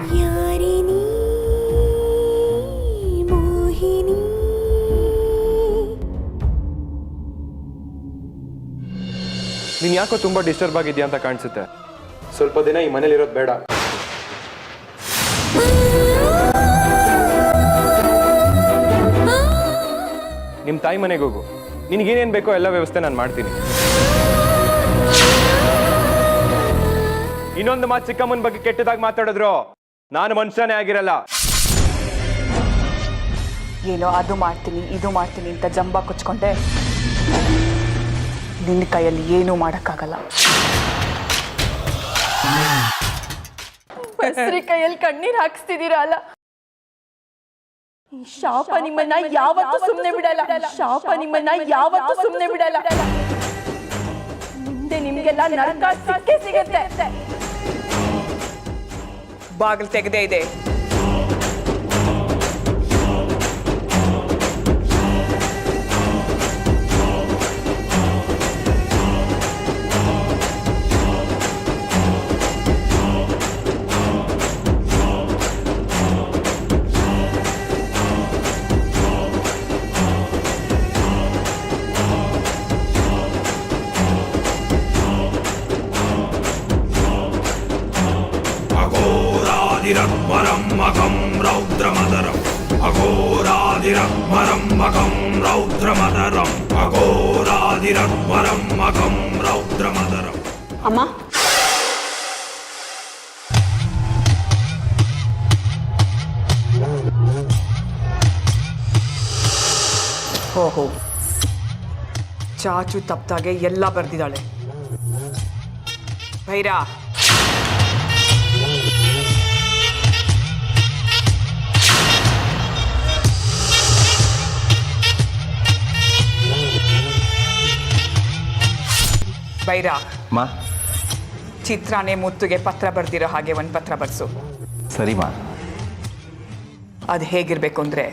ಯಾರಿನಿ ಮೋಹಿನಿ. ನೀನ್ ಯಾಕೋ ತುಂಬಾ ಡಿಸ್ಟರ್ಬ್ ಆಗಿದ್ಯಾ ಅಂತ ಕಾಣಿಸುತ್ತೆ. ಸ್ವಲ್ಪ ದಿನ ಈ ಮನೇಲಿರೋದು ಬೇಡ. ನಿಮ್ ತಾಯಿ ಮನೆಗೆ ಹೋಗು. ನಿನ್ಗೇನೇನ್ ಬೇಕೋ ಎಲ್ಲ ವ್ಯವಸ್ಥೆ ನಾನು ಮಾಡ್ತೀನಿ. ಇನ್ನೊಂದು ಮಾತು ಚಿಕ್ಕಮ್ಮನ ಬಗ್ಗೆ ಕೆಟ್ಟದಾಗಿ ಮಾತಾಡಿದ್ರು ನಾನು ಮನುಷ್ಯನೇ ಆಗಿರಲ್ಲ. ಏನೋ ಅದು ಮಾಡ್ತೀನಿ ಇದು ಮಾಡ್ತೀನಿ ಅಂತ ಜಂಬ ಕೊಚ್ಕೊಂಡೆ ನಿನ್ನ ಕೈಯಲ್ಲಿ ಏನೂ ಮಾಡೋಕ್ಕಾಗಲ್ಲ. ಬಸ್ರಿ ಕೈಯಲ್ಲಿ ಕಣ್ಣೀರ್ ಹಾಕಿಸ್ತಿದ್ದೀರಾ ಅಲ್ಲ. ಈ ಶಾಪ ನಿಮ್ಮನ್ನ ಯಾವತ್ತೂ ಸುಮ್ಮನೆ ಬಿಡಲ್ಲ. ಶಾಪ ನಿಮ್ಮನ್ನ ಯಾವತ್ತೂ ಸುಮ್ಮನೆ ಬಿಡಲ್ಲ. ಮುಂದೆ ನಿಮ್ಗೆಲ್ಲ ನರಕ ಸಿಕ್ಕೇ ಸಿಗತ್ತೆ. ಬಾಗಿಲು ತೆಗೆದೇ ಇದೆ. अघोरादिरग्मरं मघं रौद्रमदरम् अघोरादिरग्मरं मघं रौद्रमदरम् अघोरादिरग्मरं मघं रौद्रमदरम्. ಅಮ್ಮ, ಓಹೋ, ಚಾಚು ತಪ್ಪಾಗೆ ಎಲ್ಲ ಬರ್ದಿದ್ದಾಳೆ. ಭೈರಾ, ಬೈರಾ, ಮಾ ಚಿತ್ರಾನೇ ಮುತ್ತುಗೆ ಪತ್ರ ಬರ್ದಿರೋ ಹಾಗೆ ಒಂದು ಪತ್ರ ಬರ್ಸು. ಸರಿ ಮಾ. ಅದು ಹೇಗಿರ್ಬೇಕು ಅಂದ್ರೆ,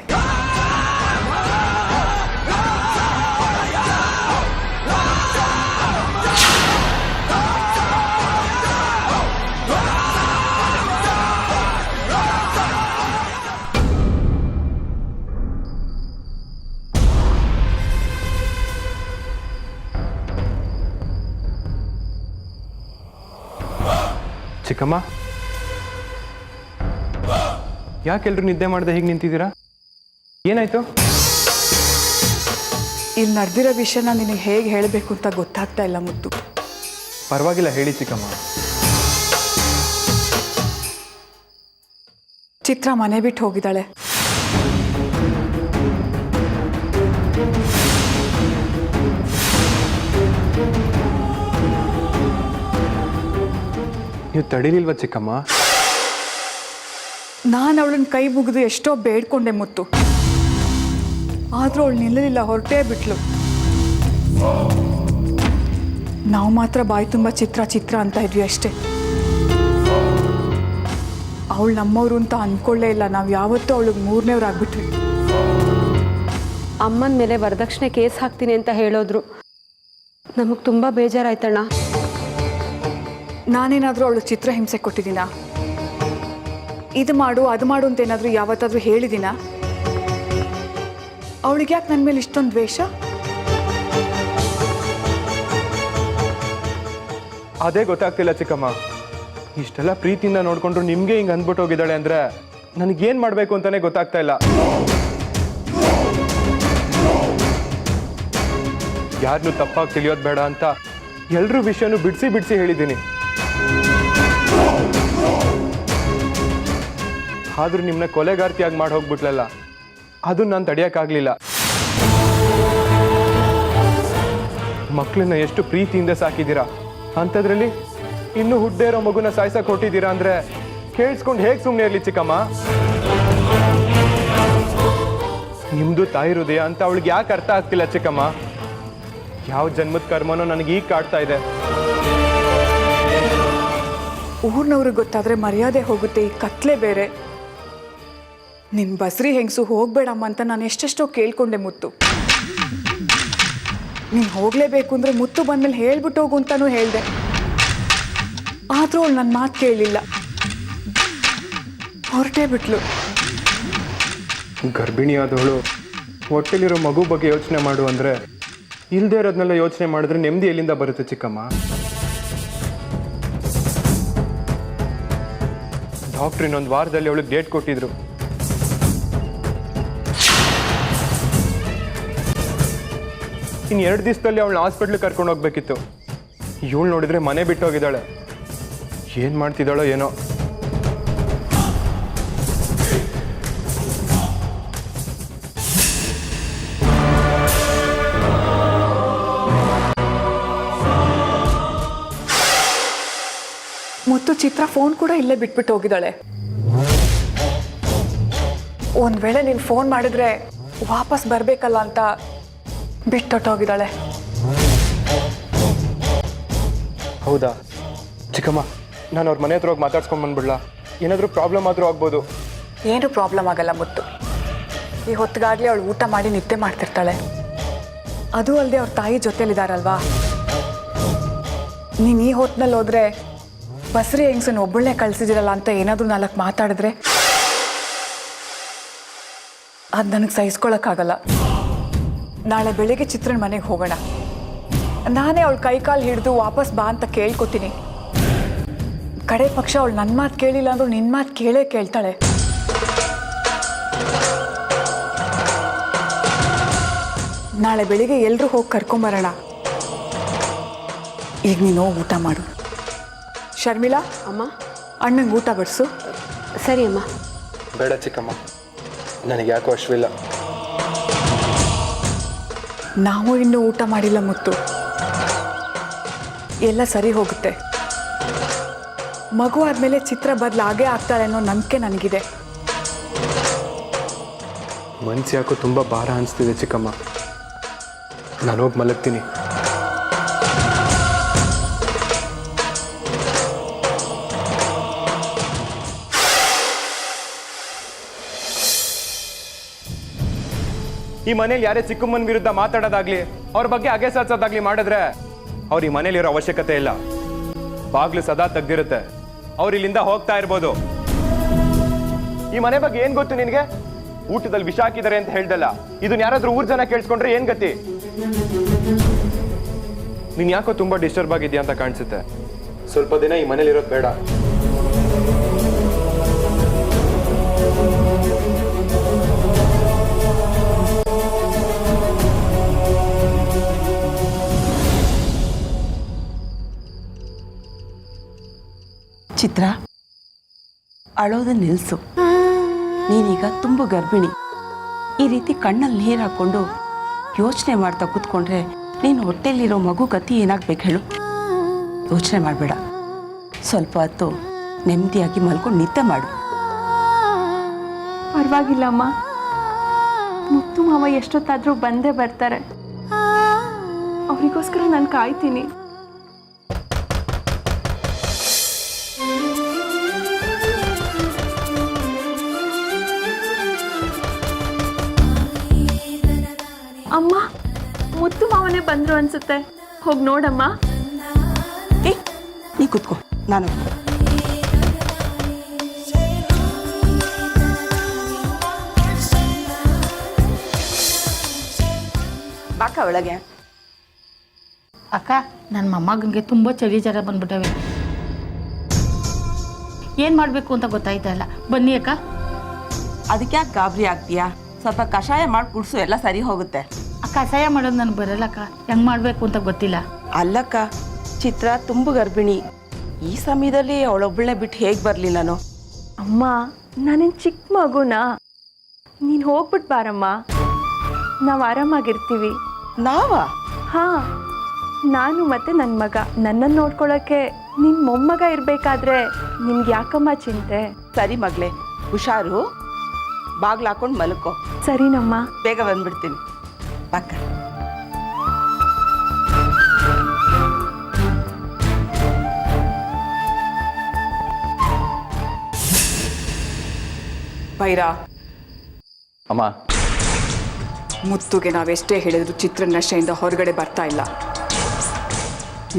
ಚಿಕ್ಕಮ್ಮ, ಯಾಕೆಲ್ರು ನಿದ್ದೆ ಮಾಡದೆ ಹೀಗೆ ನಿಂತಿದ್ದೀರಾ? ಏನಾಯ್ತು? ಇಲ್ಲಿ ನಡೆದಿರೋ ವಿಷಯನ ನಿನಗೆ ಹೇಗೆ ಹೇಳಬೇಕು ಅಂತ ಗೊತ್ತಾಗ್ತಾ ಇಲ್ಲ ಮುತ್ತು. ಪರವಾಗಿಲ್ಲ, ಹೇಳಿ ಚಿಕ್ಕಮ್ಮ. ಚಿತ್ರ ಮನೆ ಬಿಟ್ಟು ಹೋಗಿದ್ದಾಳೆ. ನೀವು ತಡಿಲಿಲ್ವಾ ಚಿಕ್ಕಮ್ಮ? ನಾನು ಅವಳನ್ನ ಕೈ ಮುಗಿದು ಎಷ್ಟೋ ಬೇಡ್ಕೊಂಡೆ ಮುತ್ತು, ಆದರೂ ಅವಳು ನಿಲ್ಲಲಿಲ್ಲ, ಹೊರಟೇ ಬಿಟ್ಲು. ನಾವು ಮಾತ್ರ ಬಾಯಿ ತುಂಬ ಚಿತ್ರ ಚಿತ್ರ ಅಂತ ಇದ್ವಿ ಅಷ್ಟೇ. ಅವಳು ನಮ್ಮವರು ಅಂತ ಅಂದ್ಕೊಳ್ಳೇ ಇಲ್ಲ. ನಾವು ಯಾವತ್ತೂ ಅವಳಿಗೆ ಮೂರನೇವ್ರಾಗ್ಬಿಟ್ವಿ. ಅಮ್ಮನ ಮೇಲೆ ವರದಕ್ಷಿಣೆ ಕೇಸ್ ಹಾಕ್ತೀನಿ ಅಂತ ಹೇಳೋದ್ರು. ನಮಗೆ ತುಂಬ ಬೇಜಾರಾಯ್ತಣ್ಣ. ನಾನೇನಾದರೂ ಅವಳು ಚಿತ್ರ ಹಿಂಸೆ ಕೊಟ್ಟಿದ್ದೀನಾ? ಇದು ಮಾಡು ಅದು ಮಾಡು ಅಂತ ಏನಾದರೂ ಯಾವತ್ತಾದರೂ ಹೇಳಿದ್ದೀನಾ? ಅವಳಿಗೆ ಯಾಕೆ ನನ್ನ ಮೇಲೆ ಇಷ್ಟೊಂದು ದ್ವೇಷ? ಅದೇ ಗೊತ್ತಾಗ್ತಿಲ್ಲ ಚಿಕ್ಕಮ್ಮ. ಇಷ್ಟೆಲ್ಲ ಪ್ರೀತಿಯಿಂದ ನೋಡ್ಕೊಂಡ್ರು ನಿಮ್ಗೆ ಹಿಂಗೆ ಅಂದ್ಬಿಟ್ಟು ಹೋಗಿದ್ದಾಳೆ ಅಂದ್ರೆ ನನಗೇನು ಮಾಡಬೇಕು ಅಂತಾನೆ ಗೊತ್ತಾಗ್ತಾ ಇಲ್ಲ. ಯಾರನ್ನೂ ತಪ್ಪಾಗಿ ತಿಳಿಯೋದು ಬೇಡ ಅಂತ ಎಲ್ಲರೂ ವಿಷಯನೂ ಬಿಡಿಸಿ ಬಿಡಿಸಿ ಹೇಳಿದ್ದೀನಿ. ಆದ್ರೂ ನಿಮ್ಮನ್ನ ಕೊಲೆಗಾರ್ತಿಯಾಗಿ ಮಾಡಿ ಹೋಗ್ಬಿಟ್ಲಲ್ಲ, ಅದನ್ನ ನಾನು ತಡೆಯೋಕ್ಕಾಗಲಿಲ್ಲ. ಮಕ್ಕಳನ್ನ ಎಷ್ಟು ಪ್ರೀತಿಯಿಂದ ಸಾಕಿದ್ದೀರಾ, ಅಂಥದ್ರಲ್ಲಿ ಇನ್ನೂ ಹುಡ್ದೇ ಇರೋ ಮಗುನ ಸಾಯ್ಸಕ್ಕೆ ಹೊಟ್ಟಿದ್ದೀರಾ ಅಂದ್ರೆ ಕೇಳಿಸ್ಕೊಂಡು ಹೇಗೆ ಸುಮ್ಮನೆ ಇರಲಿ ಚಿಕ್ಕಮ್ಮ? ನಿಮ್ಮದು ತಾಯಿ ಹೃದಯ ಅಂತ ಅವಳಿಗೆ ಯಾಕೆ ಅರ್ಥ ಆಗ್ತಿಲ್ಲ ಚಿಕ್ಕಮ್ಮ? ಯಾವ ಜನ್ಮದ ಕರ್ಮನೋ ನನಗೆ ಈಗ ಕಾಡ್ತಾ ಇದೆ. ಊರಿನವ್ರಿಗೆ ಗೊತ್ತಾದರೆ ಮರ್ಯಾದೆ ಹೋಗುತ್ತೆ, ಈ ಕತ್ಲೆ ಬೇರೆ. ನಿನ್ನ ಬಸ್ರಿ ಹೆಂಗಸು ಹೋಗಬೇಡಮ್ಮ ಅಂತ ನಾನು ಎಷ್ಟೆಷ್ಟೋ ಕೇಳ್ಕೊಂಡೆ ಮುತ್ತು. ನೀನು ಹೋಗಲೇಬೇಕು ಅಂದರೆ ಮುತ್ತು ಬಂದಮೇಲೆ ಹೇಳ್ಬಿಟ್ಟು ಹೋಗು ಅಂತಲೂ ಹೇಳಿದೆ. ಆದರೂ ಅವಳು ನನ್ನ ಮಾತು ಕೇಳಲಿಲ್ಲ. ಹೊರಟೇ ಬಿಟ್ಲು. ಗರ್ಭಿಣಿಯಾದವಳು ಹೊಟ್ಟೆಲಿರೋ ಮಗು ಬಗ್ಗೆ ಯೋಚನೆ ಮಾಡು ಅಂದರೆ ಇಲ್ಲದೆ ಇರೋದನ್ನೆಲ್ಲ ಯೋಚನೆ ಮಾಡಿದ್ರೆ ನೆಮ್ಮದಿ ಎಲ್ಲಿಂದ ಬರುತ್ತೆ ಚಿಕ್ಕಮ್ಮ? ಡಾಕ್ಟ್ರ್ ಇನ್ನೊಂದು ವಾರದಲ್ಲಿ ಅವಳಿಗೆ ಡೇಟ್ ಕೊಟ್ಟಿದ್ರು. ಇನ್ನು 2 ದಿವಸದಲ್ಲಿ ಅವಳನ್ನ ಹಾಸ್ಪಿಟ್ಲಿಗೆ ಕರ್ಕೊಂಡು ಹೋಗ್ಬೇಕಿತ್ತು. ಇವಳು ನೋಡಿದ್ರೆ ಮನೆ ಬಿಟ್ಟು ಹೋಗಿದ್ದಾಳೆ. ಏನು ಮಾಡ್ತಿದ್ದಾಳೋ ಏನೋ. ಮತ್ತು ಚಿತ್ರ ಫೋನ್ ಕೂಡ ಇಲ್ಲೇ ಬಿಟ್ಬಿಟ್ಟು ಹೋಗಿದ್ದಾಳೆ. ಒಂದು ವೇಳೆ ನೀನು ಫೋನ್ ಮಾಡಿದ್ರೆ ವಾಪಸ್ ಬರಬೇಕಲ್ಲ ಅಂತ ಬಿಟ್ಟೊಟ್ಟೋಗಿದ್ದಾಳೆ. ಹೌದಾ ಚಿಕ್ಕಮ್ಮ, ನಾನು ಅವ್ರ ಮನೆ ಹತ್ರ ಹೋಗಿ ಮಾತಾಡ್ಸ್ಕೊಂಡು ಬಂದ್ಬಿಡ್ಲಾ? ಏನಾದರೂ ಪ್ರಾಬ್ಲಮ್ ಆದರೂ ಆಗ್ಬೋದು. ಏನು ಪ್ರಾಬ್ಲಮ್ ಆಗಲ್ಲ ಮುತ್ತು. ಈ ಹೊತ್ತಿಗಾಗಲೇ ಅವಳು ಊಟ ಮಾಡಿ ನಿದ್ದೆ ಮಾಡ್ತಿರ್ತಾಳೆ. ಅದು ಅಲ್ಲದೆ ಅವ್ರ ತಾಯಿ ಜೊತೆಲಿದ್ದಾರಲ್ವಾ. ನೀನು ಈ ಹೊತ್ತಿನಲ್ಲಿ ಹೋದರೆ ಬಸ್ರಿ ಹೆಂಗ್ಸನ್ನು ಒಬ್ಬಳನ್ನೇ ಕಳಿಸಿದಿರಲ್ಲ ಅಂತ ಏನಾದರೂ 4 ಮಾತಾಡಿದ್ರೆ ಅದು ನನಗೆ ಸಹಿಸ್ಕೊಳಕ್ಕಾಗಲ್ಲ. ನಾಳೆ ಬೆಳಿಗ್ಗೆ ಚಿತ್ರನ ಮನೆಗೆ ಹೋಗೋಣ. ನಾನೇ ಅವಳು ಕೈಕಾಲು ಹಿಡಿದು ವಾಪಸ್ ಬಾ ಅಂತ ಕೇಳ್ಕೊತೀನಿ. ಕಡೆ ಪಕ್ಷ ಅವಳು ನನ್ನ ಮಾತು ಕೇಳಿಲ್ಲ ಅಂದ್ರೂ ನಿನ್ನ ಮಾತು ಕೇಳೇ ಕೇಳ್ತಾಳೆ. ನಾಳೆ ಬೆಳಿಗ್ಗೆ ಎಲ್ಲರೂ ಹೋಗಿ ಕರ್ಕೊಂಬರೋಣ. ಈಗ ನೀನು ಹೋಗಿ ಊಟ ಮಾಡು. ಶರ್ಮಿಳಾ, ಅಮ್ಮ ಅಣ್ಣಂಗೆ ಊಟ ಬಡಿಸು. ಸರಿ ಅಮ್ಮ. ಬೇಡ ಚಿಕ್ಕಮ್ಮ, ನನಗೆ ಯಾಕೋ ಅಶ್ವಿಲ್ಲ. ನಾವು ಇನ್ನೂ ಊಟ ಮಾಡಿಲ್ಲ ಮುತ್ತು. ಎಲ್ಲ ಸರಿ ಹೋಗುತ್ತೆ. ಮಗು ಆದಮೇಲೆ ಚಿತ್ರ ಬದಲಾಗೇ ಆಗ್ತಾಳೆ ಅನ್ನೋ ನಂಬಿಕೆ ನನಗಿದೆ. ಮನ್ಸು ಯಾಕೋ ತುಂಬ ಭಾರ ಅನಿಸ್ತಿದೆ ಚಿಕ್ಕಮ್ಮ. ನಾನು ಹೋಗಿ ಮಲಗ್ತೀನಿ. ಈ ಮನೇಲಿ ಯಾರೇ ಚಿಕ್ಕಮ್ಮನ ವಿರುದ್ಧ ಮಾತಾಡೋದಾಗ್ಲಿ ಅವ್ರ ಬಗ್ಗೆ ಅಗೆ ಸಾಚೋದಾಗ್ಲಿ ಮಾಡಿದ್ರೆ ಅವ್ರು ಈ ಮನೇಲಿರೋ ಅವಶ್ಯಕತೆ ಇಲ್ಲ. ಬಾಗ್ಲು ಸದಾ ತೆಗ್ದಿರುತ್ತೆ. ಅವ್ರು ಇಲ್ಲಿಂದ ಹೋಗ್ತಾ ಇರ್ಬೋದು. ಈ ಮನೆ ಬಗ್ಗೆ ಏನ್ ಗೊತ್ತು ನಿನಗೆ? ಊಟದಲ್ಲಿ ವಿಷ ಹಾಕಿದ್ದಾರೆ ಅಂತ ಹೇಳ್ದಲ್ಲ, ಇದನ್ನ ಯಾರಾದ್ರೂ ಊರ್ ಜನ ಕೇಳಿಸ್ಕೊಂಡ್ರೆ ಏನ್ ಗತಿ? ನೀನ್ ಯಾಕೋ ತುಂಬಾ ಡಿಸ್ಟರ್ಬ್ ಆಗಿದ್ಯಾ ಅಂತ ಕಾಣಿಸುತ್ತೆ. ಸ್ವಲ್ಪ ದಿನ ಈ ಮನೇಲಿರೋದು ಬೇಡ. ಚಿತ್ರ, ಅಳೋದನ್ನ ನಿಲ್ಲಿಸು. ನೀನೀಗ ತುಂಬ ಗರ್ಭಿಣಿ. ಈ ರೀತಿ ಕಣ್ಣಲ್ಲಿ ನೀರು ಹಾಕ್ಕೊಂಡು ಯೋಚನೆ ಮಾಡ್ತಾ ಕೂತ್ಕೊಂಡ್ರೆ ನೀನು ಹೊಟ್ಟೆಲಿರೋ ಮಗು ಗತಿ ಏನಾಗ್ಬೇಕು ಹೇಳು? ಯೋಚನೆ ಮಾಡಬೇಡ. ಸ್ವಲ್ಪ ಹೊತ್ತು ನೆಮ್ಮದಿಯಾಗಿ ಮಲ್ಕೊಂಡು ನಿದ್ದೆ ಮಾಡು. ಪರವಾಗಿಲ್ಲಮ್ಮ, ಮುತ್ತು ಮಾವ ಎಷ್ಟೊತ್ತಾದರೂ ಬಂದೇ ಬರ್ತಾರೆ. ಅವರಿಗೋಸ್ಕರ ನಾನು ಕಾಯ್ತೀನಿ. ಅಮ್ಮ, ಮುತ್ತು ಮಾವನೇ ಬಂದ್ರು ಅನ್ಸುತ್ತೆ. ಹೋಗಿ ನೋಡಮ್ಮ. ಏ, ನೀ ಕೂತ್ಕೋ, ನಾನು ಬಾಕ ಒಳಗೆ. ಅಕ್ಕ, ನನ್ನ ಮೊಮ್ಮಗನಿಗೆ ತುಂಬ ಚಳಿ ಜ್ವರ ಬಂದ್ಬಿಟ್ಟವೆ. ಏನು ಮಾಡಬೇಕು ಅಂತ ಗೊತ್ತಾಯ್ತಾ ಇಲ್ಲ. ಬನ್ನಿ ಅಕ್ಕ. ಅದಕ್ಕೆ ಯಾಕೆ ಗಾಬರಿ ಆಗ್ತೀಯಾ? ಸ್ವಲ್ಪ ಕಷಾಯ ಮಾಡಿ ಕುಡಿಸು, ಎಲ್ಲ ಸರಿ ಹೋಗುತ್ತೆ. ಅಕ್ಕ, ಕಷಾಯ ಮಾಡೋದು ನನಗೆ ಬರಲ್ಲಕ್ಕ. ಹೆಂಗೆ ಮಾಡಬೇಕು ಅಂತ ಗೊತ್ತಿಲ್ಲ. ಅಲ್ಲಕ್ಕ, ಚಿತ್ರ ತುಂಬ ಗರ್ಭಿಣಿ. ಈ ಸಮಯದಲ್ಲಿ ಅವಳೊಬ್ಬಳನ್ನೇ ಬಿಟ್ಟು ಹೇಗೆ ಬರಲಿ ನಾನು? ಅಮ್ಮ, ನಾನೇನು ಚಿಕ್ಕ ಮಗುನಾ? ನೀನು ಹೋಗ್ಬಿಟ್ಟು ಬಾರಮ್ಮ, ನಾವು ಆರಾಮಾಗಿರ್ತೀವಿ. ನಾವಾ? ಹಾಂ, ನಾನು ಮತ್ತು ನನ್ನ ಮಗ. ನನ್ನನ್ನು ನೋಡ್ಕೊಳ್ಳೋಕ್ಕೆ ನಿನ್ನ ಮೊಮ್ಮಗ ಇರಬೇಕಾದ್ರೆ ನಿನ್ಗೆ ಯಾಕಮ್ಮ ಚಿಂತೆ? ಸರಿ ಮಗಳೇ, ಹುಷಾರು. ಬಾಗ್ಲು ಹಾಕೊಂಡು ಮಲ್ಕೋ. ಸರಿನಮ್ಮ. ಬೇಗ ಬಂದ್ಬಿಡ್ತೀನಿ. ಪಕ್ಕ ಬೈರಾ. ಅಮ್ಮ, ಮುತ್ತುಗೆ ನಾವೆಷ್ಟೇ ಹೇಳಿದ್ರು ಚಿತ್ರ ನಶೆಯಿಂದ ಹೊರಗಡೆ ಬರ್ತಾ ಇಲ್ಲ.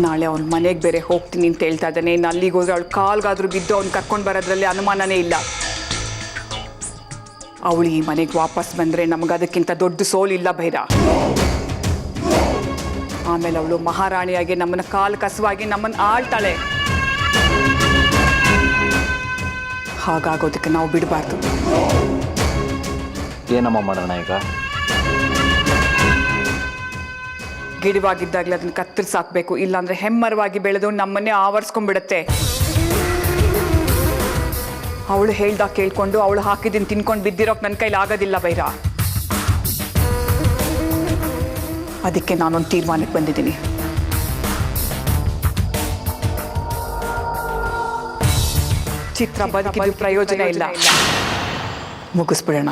ನಾಳೆ ಅವ್ನ ಮನೆಗೆ ಬೇರೆ ಹೋಗ್ತೀನಿ ಅಂತ ಹೇಳ್ತಾ ಇದ್ದಾನೆ. ಇನ್ನು ಅಲ್ಲಿಗೆ ಹೋದ್ರೆ ಅವಳು ಕಾಲ್ಗಾದ್ರೂ ಬಿದ್ದು ಅವ್ನು ಕರ್ಕೊಂಡು ಬರೋದ್ರಲ್ಲಿ ಅನುಮಾನನೇ ಇಲ್ಲ. ಅವಳು ಈ ಮನೆಗೆ ವಾಪಸ್ ಬಂದರೆ ನಮಗೆ ಅದಕ್ಕಿಂತ ದೊಡ್ಡ ಸೋಲಿಲ್ಲ ಭೈರ. ಆಮೇಲೆ ಅವಳು ಮಹಾರಾಣಿಯಾಗಿ ನಮ್ಮನ್ನು ಕಾಲು ಕಸವಾಗಿ ನಮ್ಮನ್ನು ಆಳ್ತಾಳೆ. ಹಾಗಾಗೋದಕ್ಕೆ ನಾವು ಬಿಡಬಾರ್ದು. ಏನಮ್ಮ ಮಾಡೋಣ ಈಗ? ಗಿಡವಾಗಿದ್ದಾಗಲೇ ಅದನ್ನು ಕತ್ತರಿಸಾಕ್ಬೇಕು, ಇಲ್ಲಾಂದ್ರೆ ಹೆಮ್ಮರವಾಗಿ ಬೆಳೆದು ನಮ್ಮನ್ನೇ ಆವರಿಸ್ಕೊಂಡ್ಬಿಡತ್ತೆ. ಅವಳು ಹೇಳ್ದಾಗ ಕೇಳ್ಕೊಂಡು ಅವಳು ಹಾಕಿದ್ದೀನಿ ತಿನ್ಕೊಂಡು ಬಿದ್ದಿರೋಕೆ ನನ್ನ ಕೈಲಿ ಆಗೋದಿಲ್ಲ ಭೈರ. ಅದಕ್ಕೆ ನಾನೊಂದು ತೀರ್ಮಾನಕ್ಕೆ ಬಂದಿದ್ದೀನಿ. ಚಿತ್ರ ಬದುಕಿದ್ದು ಪ್ರಯೋಜನ ಇಲ್ಲ, ಮುಗಿಸ್ಬಿಡೋಣ.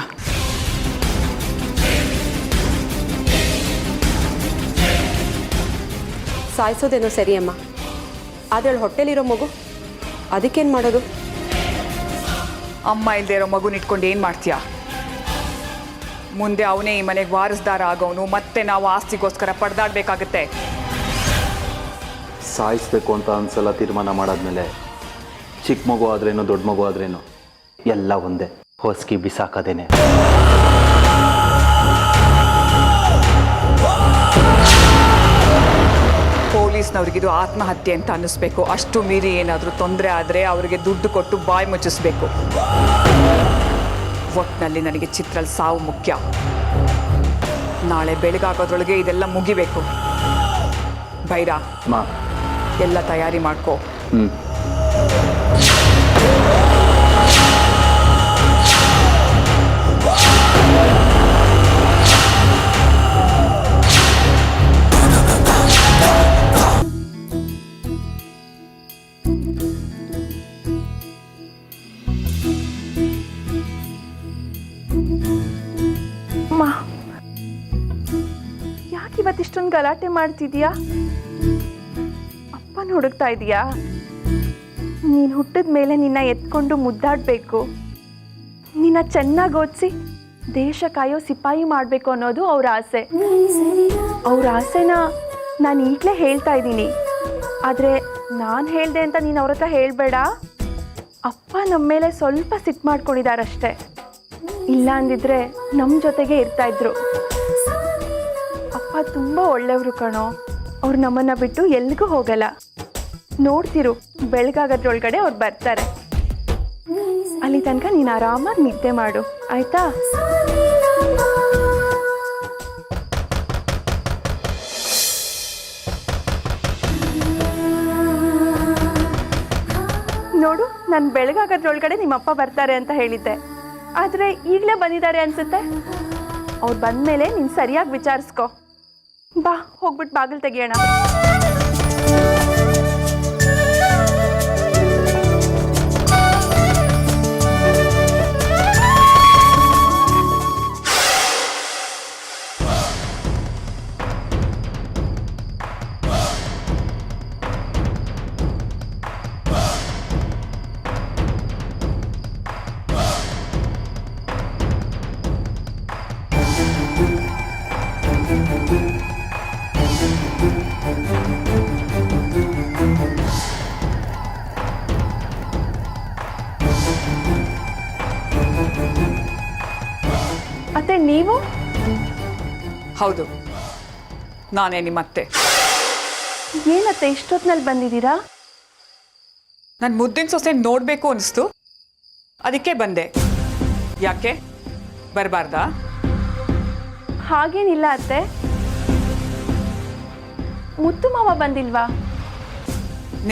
ಸಾಯಿಸೋದೇನೋ ಸರಿ ಅಮ್ಮ, ಆದರೆ ಹೊಟ್ಟೆಲಿರೋ ಮಗು ಅದಕ್ಕೇನು ಮಾಡೋದು? ಅಮ್ಮ ಇಲ್ಲದೆ ಇರೋ ಮಗುನ ಇಟ್ಕೊಂಡು ಏನು ಮಾಡ್ತೀಯಾ? ಮುಂದೆ ಅವನೇ ಈ ಮನೆಗೆ ವಾರಸ್ದಾರ ಆಗೋನು, ಮತ್ತೆ ನಾವು ಆಸ್ತಿಗೋಸ್ಕರ ಪಡೆದಾಡಬೇಕಾಗತ್ತೆ. ಸಾಯಿಸ್ಬೇಕು ಅಂತ ಒಂದ್ಸಲ ತೀರ್ಮಾನ ಮಾಡಾದ್ಮೇಲೆ ಚಿಕ್ಕ ಮಗು ಆದ್ರೇನು ದೊಡ್ಡ ಮಗು ಆದ್ರೇನು ಎಲ್ಲ ಒಂದೇ, ಹೊಸ್ಕಿ ಬಿಸಾಕದೇನೆ. ಪೊಲೀಸ್ನವ್ರಿಗಿದು ಆತ್ಮಹತ್ಯೆ ಅಂತ ಅನ್ನಿಸ್ಬೇಕು. ಅಷ್ಟು ಮೀರಿ ಏನಾದರೂ ತೊಂದರೆ ಆದರೆ ಅವರಿಗೆ ದುಡ್ಡು ಕೊಟ್ಟು ಬಾಯಿ ಮುಚ್ಚಿಸ್ಬೇಕು. ಒಟ್ಟಿನಲ್ಲಿ ನನಗೆ ಚಿತ್ರಲ್ಲಿ ಸಾವು ಮುಖ್ಯ. ನಾಳೆ ಬೆಳಗಾಗೋದ್ರೊಳಗೆ ಇದೆಲ್ಲ ಮುಗಿಬೇಕು. ಭೈರ, ಎಲ್ಲ ತಯಾರಿ ಮಾಡ್ಕೋ. ಅಮ್ಮ, ಯಾಕೆ ಇವತ್ತಿಷ್ಟೊಂದು ಗಲಾಟೆ ಮಾಡ್ತಿದ್ಯಾ? ಅಪ್ಪನ ಹುಡುಕ್ತಾ ಇದೀಯಾ? ನೀನು ಹುಟ್ಟಿದ ಮೇಲೆ ನಿನ್ನ ಎತ್ಕೊಂಡು ಮುದ್ದಾಡಬೇಕು, ನಿನ್ನ ಚೆನ್ನಾಗಿ ಓದಿಸಿ ದೇಶ ಕಾಯೋ ಸಿಪಾಯಿ ಮಾಡಬೇಕು ಅನ್ನೋದು ಅವ್ರ ಆಸೆ. ಅವ್ರ ಆಸೆನ ನಾನು ಈಗಲೇ ಹೇಳ್ತಾ ಇದ್ದೀನಿ. ಆದರೆ ನಾನು ಹೇಳಿದೆ ಅಂತ ನೀನು ಅವ್ರ ಹತ್ರ ಹೇಳಬೇಡ. ಅಪ್ಪ ನಮ್ಮ ಮೇಲೆ ಸ್ವಲ್ಪ ಸಿಟ್ಟು ಮಾಡ್ಕೊಂಡಿದ್ದಾರಷ್ಟೆ. ಇಲ್ಲ ಅಂದಿದ್ರೆ ನಮ್ಮ ಜೊತೆಗೆ ಇರ್ತಾಯಿದ್ರು. ಅಪ್ಪ ತುಂಬ ಒಳ್ಳೆಯವರು ಕಣೋ. ಅವ್ರು ನಮ್ಮನ್ನು ಬಿಟ್ಟು ಎಲ್ಲಿಗೂ ಹೋಗಲ್ಲ. ನೋಡ್ತಿರು, ಬೆಳಗಾಗೋದ್ರೊಳಗಡೆ ಅವ್ರು ಬರ್ತಾರೆ. ಅಲ್ಲಿ ತನಕ ನೀನು ಆರಾಮಾಗಿ ನಿದ್ದೆ ಮಾಡು, ಆಯಿತಾ? ನೋಡು, ನಾನು ಬೆಳಗಾಗೋದ್ರೊಳಗಡೆ ನಿಮ್ಮಪ್ಪ ಬರ್ತಾರೆ ಅಂತ ಹೇಳಿದ್ದೆ, ಆದರೆ ಈಗಲೇ ಬಂದಿದ್ದಾರೆ ಅನ್ಸುತ್ತೆ. ಅವ್ರು ಬಂದಮೇಲೆ ನೀನು ಸರಿಯಾಗಿ ವಿಚಾರಿಸ್ಕೊ. ಬಾ, ಹೋಗ್ಬಿಟ್ಟು ಬಾಗಿಲು ತೆಗಿಯೋಣ. ಅತ್ತೆ, ನೀವು? ಹೌದು, ನಾನೇ ನಿಮ್ಮತ್ತೆ. ಏನತ್ತೆ ಇಷ್ಟೊತ್ತಿನಲ್ಲಿ ಬಂದಿದ್ದೀರಾ? ನನ್ನ ಮುದ್ದಿನ ಸೊಸೆ ನೋಡಬೇಕು ಅನಿಸ್ತು, ಅದಕ್ಕೆ ಬಂದೆ. ಯಾಕೆ ಬರಬಾರ್ದಾ? ಹಾಗೇನಿಲ್ಲ ಅತ್ತೆ. ಮುತ್ತು ಮಾವ ಬಂದಿಲ್ವಾ?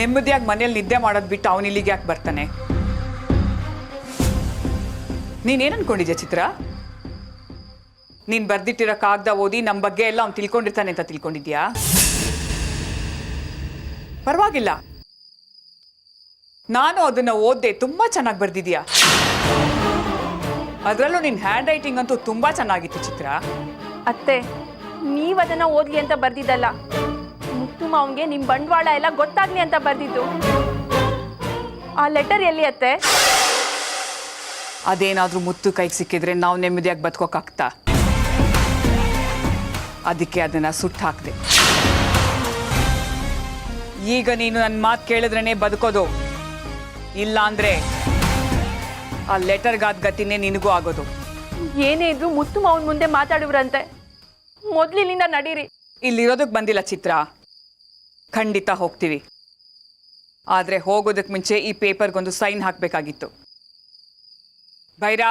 ನೆಮ್ಮದಿಯಾಗಿ ಮನೇಲಿ ನಿದ್ದೆ ಮಾಡೋದು ಬಿಟ್ಟು ಅವನು ಇಲ್ಲಿಗೆ ಯಾಕೆ ಬರ್ತಾನೆ? ನೀನೇನು ಅನ್ಕೊಂಡಿದ್ಯಾ ಚಿತ್ರ? ನೀನು ಬರ್ದಿಟ್ಟಿರೋ ಕಾಗದ ಓದಿ ನಮ್ಮ ಬಗ್ಗೆ ಎಲ್ಲ ಅವ್ನು ತಿಳ್ಕೊಂಡಿರ್ತಾನೆ ಅಂತ ತಿಳ್ಕೊಂಡಿದ್ಯಾ? ಪರವಾಗಿಲ್ಲ, ನಾನು ಅದನ್ನು ಓದ್ದೆ, ತುಂಬ ಚೆನ್ನಾಗಿ ಬರ್ದಿದ್ಯಾ. ಅದರಲ್ಲೂ ನಿನ್ನ ಹ್ಯಾಂಡ್ ರೈಟಿಂಗ್ ಅಂತೂ ತುಂಬ ಚೆನ್ನಾಗಿತ್ತು ಚಿತ್ರ. ಅತ್ತೆ, ನೀವು ಅದನ್ನು ಓದ್ಲಿ ಅಂತ ಬರ್ದಿದ್ದಲ್ಲ, ಮುತ್ತು ಮಾವನ್ಗೆ ನಿಮ್ಮ ಬಂಡವಾಳ ಎಲ್ಲ ಗೊತ್ತಾಗ್ಲಿ ಅಂತ ಬರ್ದಿದ್ದು. ಆ ಲೆಟರ್ ಎಲ್ಲಿ ಅತ್ತೆ? ಅದೇನಾದರೂ ಮುತ್ತು ಕೈಗೆ ಸಿಕ್ಕಿದ್ರೆ ನಾವು ನೆಮ್ಮದಿಯಾಗಿ ಬದುಕೋಕ್ಕಾಗ್ತಾ? ಅದಕ್ಕೆ ಅದನ್ನು ಸುಟ್ಟು ಹಾಕಿದೆ. ಈಗ ನೀನು ನನ್ನ ಮಾತು ಕೇಳಿದ್ರೇ ಬದುಕೋದು, ಇಲ್ಲ ಅಂದರೆ ಆ ಲೆಟರ್ಗಾದ ಗತಿನೇ ನಿನಗೂ ಆಗೋದು. ಏನೇ ಇದ್ರು ಮುತ್ತು ಮಾವನ್ ಮುಂದೆ ಮಾತಾಡುವ್ರಂತೆ. ಮೊದ್ಲು ಇಲ್ಲಿಂದ ನಡೀರಿ. ಇಲ್ಲಿರೋದಕ್ಕೆ ಬಂದಿಲ್ಲ ಚಿತ್ರ, ಖಂಡಿತ ಹೋಗ್ತೀವಿ. ಆದರೆ ಹೋಗೋದಕ್ಕೆ ಮುಂಚೆ ಈ ಪೇಪರ್ಗೊಂದು ಸೈನ್ ಹಾಕಬೇಕಾಗಿತ್ತು. ಭೈರಾ,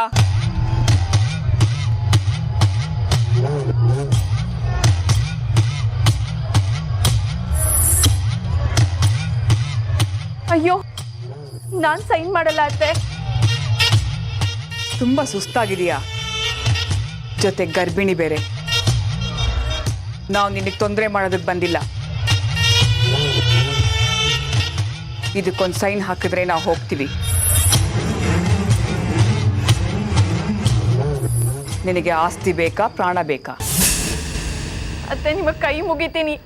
ಅಯ್ಯೋ, ನಾನ್ ಸೈನ್ ಮಾಡಲ್ಲ ಅತ್ತೆ. ತುಂಬ ಸುಸ್ತಾಗಿದೆಯಾ? ಜೊತೆ ಗರ್ಭಿಣಿ ಬೇರೆ. ನಾವು ನಿನಗೆ ತೊಂದರೆ ಮಾಡೋದಕ್ಕೆ ಬಂದಿಲ್ಲ. ಇದಕ್ಕೊಂದು ಸೈನ್ ಹಾಕಿದ್ರೆ ನಾವು ಹೋಗ್ತೀವಿ. ನಿನಗೆ ಆಸ್ತಿ ಬೇಕಾ, ಪ್ರಾಣ ಬೇಕಾ? ಅತ್ತೆ, ನಿಮಗೆ ಕೈ ಮುಗಿತೀನಿ,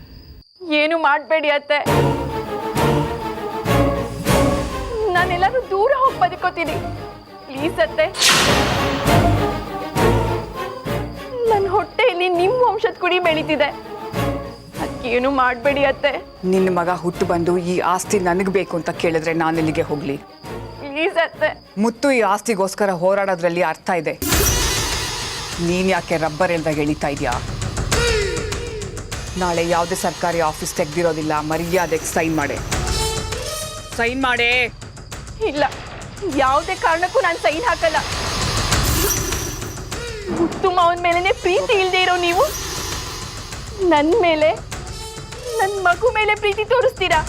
ಏನು ಮಾಡಬೇಡಿ ಅತ್ತೆ. ನಾನೆಲ್ಲರೂ ದೂರ ಹೋಗಿ ಬದುಕೋತೀನಿ, ಪ್ಲೀಸ್ ಅತ್ತೆ. ನನ್ನ ಹೊಟ್ಟೆಯಲ್ಲಿ ನಿಮ್ಮ ವಂಶದ ಕುಡಿ ಬೆಳೀತಿದೆ, ಅದಕ್ಕೇನು ಮಾಡಬೇಡಿ ಅತ್ತೆ. ನಿನ್ನ ಮಗ ಹುಟ್ಟು ಬಂದು ಈ ಆಸ್ತಿ ನನಗೆ ಬೇಕು ಅಂತ ಕೇಳಿದ್ರೆ ನಾನು ಇಲ್ಲಿಗೆ ಹೋಗ್ಲಿ? ಪ್ಲೀಸ್ ಅತ್ತೆ. ಮುತ್ತು ಈ ಆಸ್ತಿಗೋಸ್ಕರ ಹೋರಾಡೋದ್ರಲ್ಲಿ ಅರ್ಥ ಇದೆ. ನೀನು ಯಾಕೆ ರಬ್ಬರ್ ಎಂದಾಗ ಎಳಿತಾ ಇದೆಯಾ? ನಾಳೆ ಯಾವುದೇ ಸರ್ಕಾರಿ ಆಫೀಸ್ ತೆಗ್ದಿರೋದಿಲ್ಲ, ಮರ್ಯಾದೆಗೆ ಸೈನ್ ಮಾಡೆ. ಸೈನ್ ಮಾಡೇ. ಇಲ್ಲ, ಯಾವುದೇ ಕಾರಣಕ್ಕೂ ನಾನು ಸೈನ್ ಹಾಕಲ್ಲ. ಮುತ್ತು ಮಾವನ ಮೇಲೆನೆ ಪ್ರೀತಿ ಇಲ್ಲದೆ ಇರೋ ನೀವು ನನ್ನ ಮೇಲೆ, ನನ್ನ ಮಗು ಮೇಲೆ ಪ್ರೀತಿ ತೋರಿಸ್ತೀರಾ?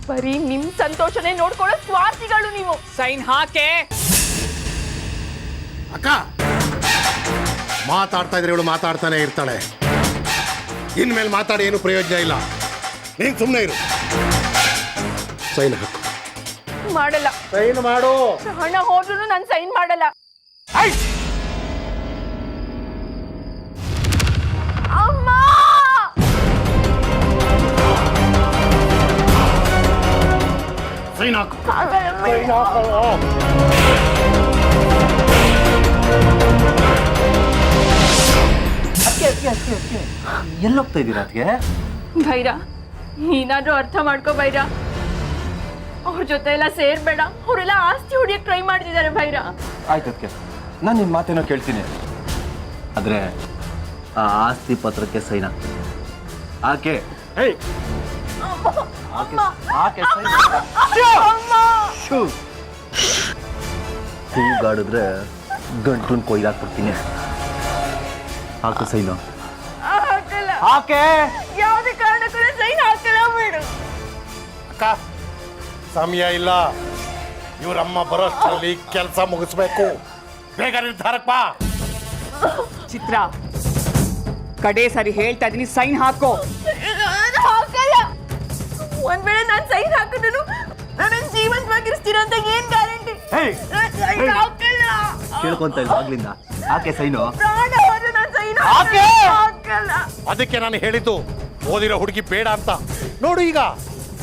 ಬರೀ ನಿಮ್ ಸಂತೋಷನೇ ನೋಡ್ಕೊಳ್ಳೋ ಸ್ವಾರ್ಥಿಗಳು ನೀವು. ಸೈನ್ ಹಾಕೆ. ಅಕ್ಕ, ಮಾತಾಡ್ತಾ ಇದ್ರೆ ಇವಳು ಮಾತಾಡ್ತಾನೆ ಇರ್ತಾಳೆ. ಇನ್ಮೇಲೆ ಮಾತಾಡಿ ಏನು ಪ್ರಯೋಜನ ಇಲ್ಲ. ನೀನು ಸುಮ್ಮನೆ ಇರು. ಸೈನ್ ಹಾಕು. ಮಾಡಲ್ಲ. ಸೈನ್ ಮಾಡು. ಹಣ ಹೋದ್ರೂ ನಾನು ಸೈನ್ ಮಾಡಲ್ಲ. ಅಮ್ಮ! ಸೈನ್ ಹಾಕು. ಎಲ್ಲೋಗ್ತಾ ಇದ್ದೀರಾ ಅದಕ್ಕೆ? ಭೈರ, ನೀನಾದ್ರೂ ಅರ್ಥ ಮಾಡ್ಕೋ ಭೈರ. ಅವ್ರ ಜೊತೆ ಎಲ್ಲ ಸೇರ್ಬೇಡ. ಅವರೆಲ್ಲ ಆಸ್ತಿ ಹೊಡಿಯಕ್ಕೆ ಟ್ರೈ ಮಾಡ್ತಿದ್ದಾರೆ ಭೈರ. ಆಯ್ತು ಅದಕ್ಕೆ, ನಾನು ನಿಮ್ಮ ಮಾತೇನೋ ಕೇಳ್ತೀನಿ. ಆದರೆ ಆ ಆಸ್ತಿ ಪತ್ರಕ್ಕೆ ಸೈನ್ ಹಾಕ್ತೀನಿ. ಆಕೆ ಹೂಗಾಡಿದ್ರೆ ಗಂಟುನ್ ಕೊಯ್ದಾಕ್ಬಿಡ್ತೀನಿ. ಹಾಕು ಸೈನು. ಹಾಕೆ. ಯಾವುದೇ ಕಾರಣಕ್ಕೂ ಸೈನ್ ಹಾಕಲ್ಲ ಬಿಡು. ಅಕ್ಕ, ಸಮಯ ಇಲ್ಲ. ಇವರಮ್ಮ ಬರೋಷ್ಟರಲ್ಲಿ ಕೆಲಸ ಮುಗಿಸ್ಬೇಕು. ಬೇಗ ನಿರ್ಧಾರಕ್ಕೆ ಬಾ. ಚಿತ್ರ, ಕಡೆ ಸರಿ ಹೇಳ್ತಾ ಇದೀನಿ, ಸೈನ್ ಹಾಕೋ. ಹಾಕಲ್ಲ. ಒಂದ್ ವೇಳೆ ನಾನು ಸೈನ್ ಹಾಕಿದ್ರು ನನ್ನ ಜೀವಂತವಾಗಿರ್ತೀರ ಅಂತ ಏನ್ ಗ್ಯಾರಂಟಿ? ಹಾಕಲ್ಲ. ಕೇಳ್ಕೊಂತ ಇಲ್ಲ ಆಗ್ಲಿಂದ. ಆಕೆ ಸೈನು. ಪ್ರಾಣ ಹೋದ್ರೆ ನಾನು ಸೈನ್ ಹಾಕಲ್ಲ. ಅದಕ್ಕೆ ನಾನು ಹೇಳಿದ್ದು ಓದಿರೋ ಹುಡುಗಿ ಬೇಡ ಅಂತ. ನೋಡು, ಈಗ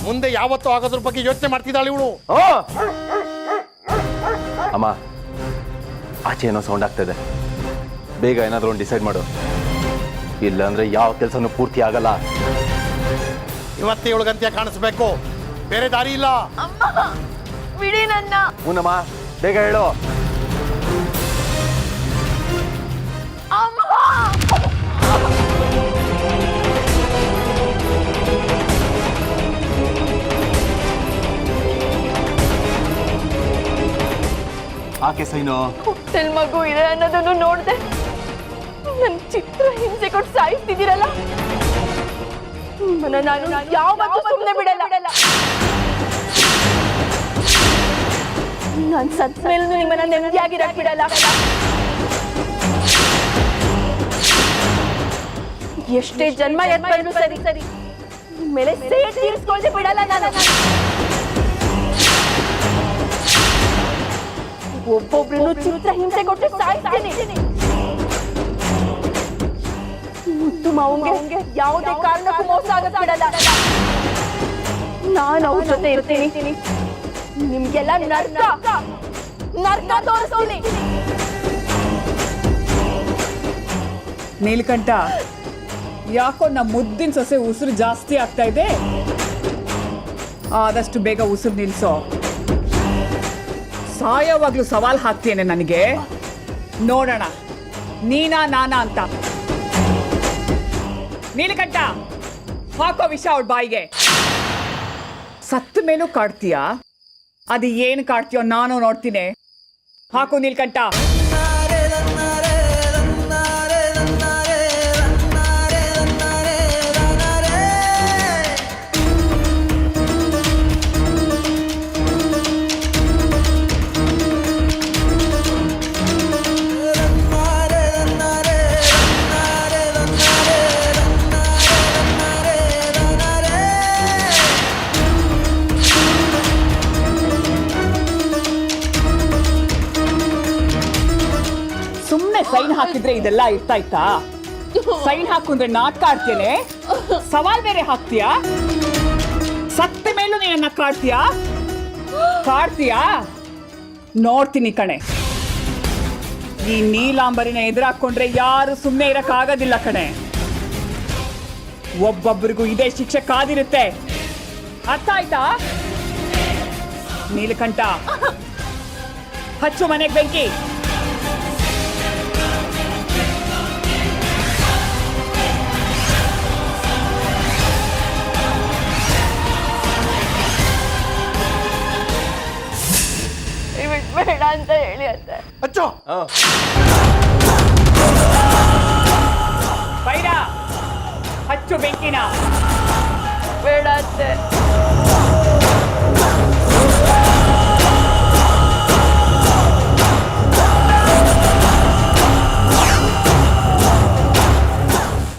ಮುಂದೆ ಯಾವತ್ತೂ ಆಗೋದ್ರ ಬಗ್ಗೆ ಯೋಚನೆ ಮಾಡ್ತಿದ್ದಾಳೆ ಇವಳು. ಅಮ್ಮ, ಆಚೆ ಏನೋ ಸೌಂಡ್ ಆಗ್ತದೆ. ಬೇಗ ಏನಾದರೂ ಒಂದು ಡಿಸೈಡ್ ಮಾಡು, ಇಲ್ಲಾಂದ್ರೆ ಯಾವ ಕೆಲಸನೂ ಪೂರ್ತಿ ಆಗಲ್ಲ. ಇವತ್ತೇ ಇವಳಿಗಂತ್ಯ ಕಾಣಿಸ್ಬೇಕು, ಬೇರೆ ದಾರಿ ಇಲ್ಲ. ಅಮ್ಮ, ಬಿಡಿ ನನ್ನ. ಹೂನಮ್ಮ, ಬೇಗ ಹೇಳು. ಅಮ್ಮ! ಆಕೆ ಸೈನು. ಹೊಟ್ಟೆಲ್ ಮಗು ಇದೆ ಅನ್ನೋದನ್ನು ನೋಡ್ದೆ ನನ್ ಚಿತ್ರ ಹಿಂಸೆ ಕೊಟ್ಟು ಸಾಯಿಸ್ತಿದ್ದೀರಲ್ಲ, ನಿಮ್ಮನ್ನ ನಾನು ಯಾವತ್ತೂ ಸುಮ್ಮನೆ ಬಿಡಲ್ಲ. ನಾನು ಸತ್ ಮೇಲೂ ನಿಮ್ಮನ್ನ ನೆಮ್ಮದಿಯಾಗಿರಕ್ ಬಿಡಲ್ಲ. ಎಷ್ಟೇ ಜನ್ಮ ಎತ್ತಂದ್ರು ಸರಿ ಸರಿ ನಿಮ್ ಮೇಲೆ ಸೇಡ್ ತೀರಿಸ್ಕೊಳ್ದೆ ಬಿಡಲ್ಲ ನಾನು. ಒಬ್ಬೊಬ್ರು ಚಿತ್ರ ಹಿಂಸೆ ಕೊಟ್ಟು ಸಾಯಿಸ್ತೀನಿ. ಮುತ್ತು ಮಾವಂಗೆ ಯಾವುದೇ ಕಾರಣಕ್ಕೂ ಮೋಸ ಆಗಕ್ ಬಿಡಲ್ಲ. ನಾನು ಅವ್ರ ಜೊತೆ ಇರ್ತೀನಿ. ನಿಮ್ಗೆಲ್ಲ ನರ್ಕ ತೋರಿಸ್ತೀನಿ. ನೀಲ್ಕಂಠ, ಯಾಕೋ ನಮ್ಮ ಮುದ್ದಿನ ಸೊಸೆ ಉಸಿರು ಜಾಸ್ತಿ ಆಗ್ತಾ ಇದೆ. ಆದಷ್ಟು ಬೇಗ ಉಸಿರು ನಿಲ್ಸೋ. ಸಾಯೋವಾಗ್ಲೂ ಸವಾಲ್ ಹಾಕ್ತೇನೆ ನನಗೆ. ನೋಡೋಣ ನೀನಾ ನಾನಾ ಅಂತ. ನೀಲಕಂಠ, ಹಾಕೋ ವಿಷ ಅವಳ ಬಾಯಿಗೆ. ಸತ್ತ ಮೇಲೂ ಕಾಡ್ತೀಯಾ? ಅದು ಏನು ಕಾಡ್ತೀಯೋ ನಾನು ನೋಡ್ತೀನಿ. ಹಾಕು ನೀಲಕಂಠ. ಸೈನ್ ಹಾಕಿದ್ರೆ ಇದೆಲ್ಲ ಇರ್ತಾ ಇತ್ತಾ? ಸೈನ್ ಹಾಕುಂದ್ರೆ ನಾಟಕ ಆಡ್ತೇನೆ, ಸವಾಲ್ ಬೇರೆ ಹಾಕ್ತೀಯಾ? ಸತ್ತ ಮೇಲೂ ನೀನನ್ನ ಕಾಡ್ತೀಯಾ? ನೋಡ್ತೀನಿ ಕಣೆ. ಈ ನೀಲಾಂಬರಿನ ಎದುರಾಕೊಂಡ್ರೆ ಯಾರು ಸುಮ್ಮನೆ ಇರಕ್ಕಾಗೋದಿಲ್ಲ ಕಣೆ. ಒಬ್ಬೊಬ್ಬರಿಗೂ ಇದೇ ಶಿಕ್ಷೆ ಕಾದಿರುತ್ತೆ. ಅರ್ಥ ಆಯ್ತಾ? ನೀಲಕಂಠ, ಹಚ್ಚು ಮನೆಗೆ ಬೆಂಕಿ. ಬೇಡ ಅಂತ ಹೇಳಿ ಅತ್ತೆ. ಬೈರ, ಹಚ್ಚು ಬೆಂಕಿನ. ಬೇಡ ಅತ್ತೆ.